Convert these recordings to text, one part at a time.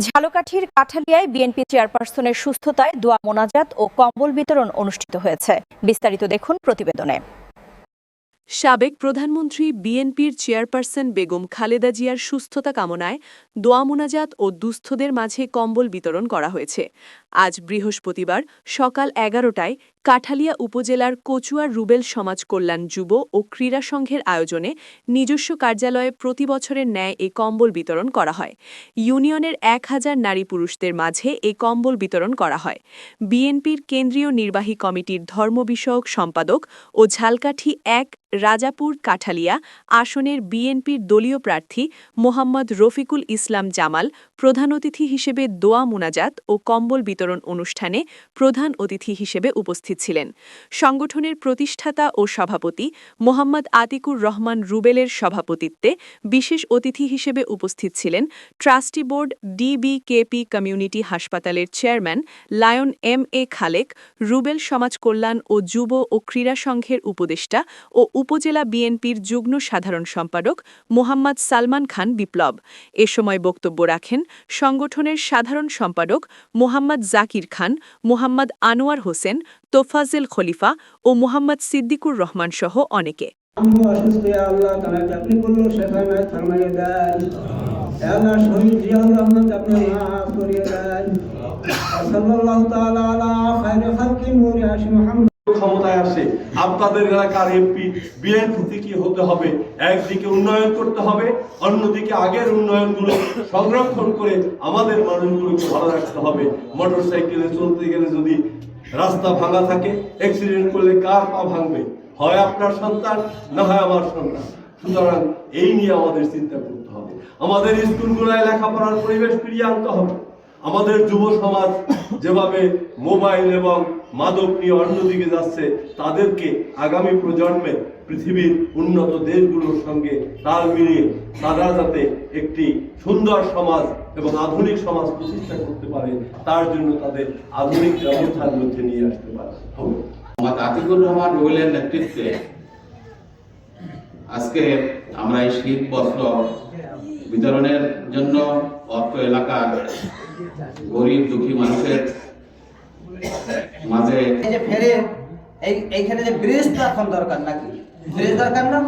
ঝালকাঠির কাঠালিয়ায় বিএনপি চেয়ারপারসনের সুস্থতায় দোয়া মোনাজাত ও কম্বল বিতরণ অনুষ্ঠিত হয়েছে। বিস্তারিত দেখুন প্রতিবেদনে। সাবেক প্রধানমন্ত্রী বিএনপির চেয়ারপারসন বেগম খালেদা জিয়ার সুস্থতা কামনায় দোয়া মোনাজাত ও দুস্থদের মাঝে কম্বল বিতরণ করা হয়েছে। আজ বৃহস্পতিবার সকাল 11টায় কাঠালিয়া উপজেলার কচুয়ার রুবেল সমাজ কল্যাণ যুব ও ক্রীড়া সংঘের আয়োজনে নিজস্ব কার্যালয়ে প্রতি বছরের ন্যায় এই কম্বল বিতরণ করা হয়। ইউনিয়নের 1000 নারী পুরুষদের মাঝে এই কম্বল বিতরণ করা হয়। বিএনপির কেন্দ্রীয় নির্বাহী কমিটির ধর্ম বিষয়ক সম্পাদক ও ঝালকাঠি 1 রাজাপুর কাঠালিয়া আসনের বিএনপির দলীয় প্রার্থী মোহাম্মদ রফিকুল ইসলাম জামাল প্রধান অতিথি হিসেবে দোয়া মোনাজাত ও কম্বল বিতরণ অনুষ্ঠানে প্রধান অতিথি হিসেবে উপস্থিত ছিলেন। সংগঠনের প্রতিষ্ঠাতা ও সভাপতি মোহাম্মদ আতিকুর রহমান রুবেলের সভাপতিত্বে বিশেষ অতিথি হিসেবে উপস্থিত ছিলেন ট্রাস্টি বোর্ড ডিবিকেপি কমিউনিটি হাসপাতালের chairman lion M A. Khalek, Rubel সমাজ কল্যাণ ও যুব ও ক্রীড়া সংঘের উপদেষ্টা ও উপজেলা বিএনপির যুগ্ম সাধারণ সম্পাদক মোহাম্মদ সালমান খান বিপ্লব। এ সময় বক্তব্য রাখেন সংগঠনের সাধারণ সম্পাদক মোহাম্মদ জাকির খান, মোহাম্মদ আনোয়ার হোসেন, তোফাজ্জেল খলিফা ও মোহাম্মদ সিদ্দিকুর রহমান সহ অনেকে। ক্ষমতায় আসে আপনাদের এলাকার এমপি বিএনপি থেকে হতে হবে, একদিকে উন্নয়ন করতে হবে, অন্যদিকে আগের উন্নয়নগুলো সংরক্ষণ করে আমাদের মানুষগুলোকে ভালো রাখতে হবে। মোটরসাইকেলে চলতে গেলে যদি রাস্তা ভাঙা থাকে, অ্যাক্সিডেন্ট করলে কার পা ভাঙবে? হয় আপনার সন্তান, না হয় আমার সন্তান। সুতরাং এই নিয়ে আমাদের চিন্তা করতে হবে। আমাদের স্কুলগুলোয় লেখাপড়ার পরিবেশ ফিরিয়ে আনতে হবে। আমাদের যুব সমাজ যেভাবে মোবাইল এবং মাদক নিয়ে অন্যদিকে যাচ্ছে, তাদেরকে আগামী প্রজন্মে পৃথিবীর উন্নত দেশগুলোর সঙ্গে তাল মিলিয়ে তারা যাতে একটি সুন্দর সমাজ এবং আধুনিক সমাজ প্রতিষ্ঠা করতে পারে, তার জন্য তাদের আধুনিক ব্যবস্থার মধ্যে নিয়ে আসতে পারে হবে। মোহাম্মদ আতিকুর রহমান রুবেলের নেতৃত্বে আজকে আমরা এই শীত বস্ত্র বিতরণের জন্য অত্র এলাকার গরিব দুঃখী মানুষের মাঝে এইখানে যে ব্রিজ তো এখন দরকার নাকি? ব্রিজ দরকার না?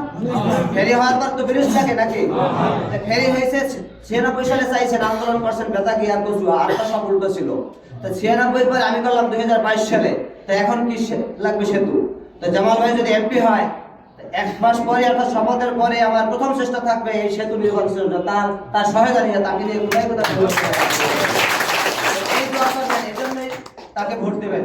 ফেরি হওয়ার পর তো ব্রিজ থাকে নাকি? ফেরি হয়েছে 96 সালে চাইছেন, আন্দোলন করছেন বেতাগি আর কচুয়া, আরেকটা সব উল্টো ছিল। তো 96 পর আমি করলাম 2022 সালে। তো এখন কি লাগবে? সেতু। তো জামাল ভাই যদি এমপি হয়, 1 মাস পরে অর্থাৎ শপথের পরে আমার প্রথম চেষ্টা থাকবে এই সেতু নির্মাণের জন্য। তার সহায়তা নিয়ে তাকে নিয়ে কোথায় এই জন্যই তাকে ভোট দেবেন।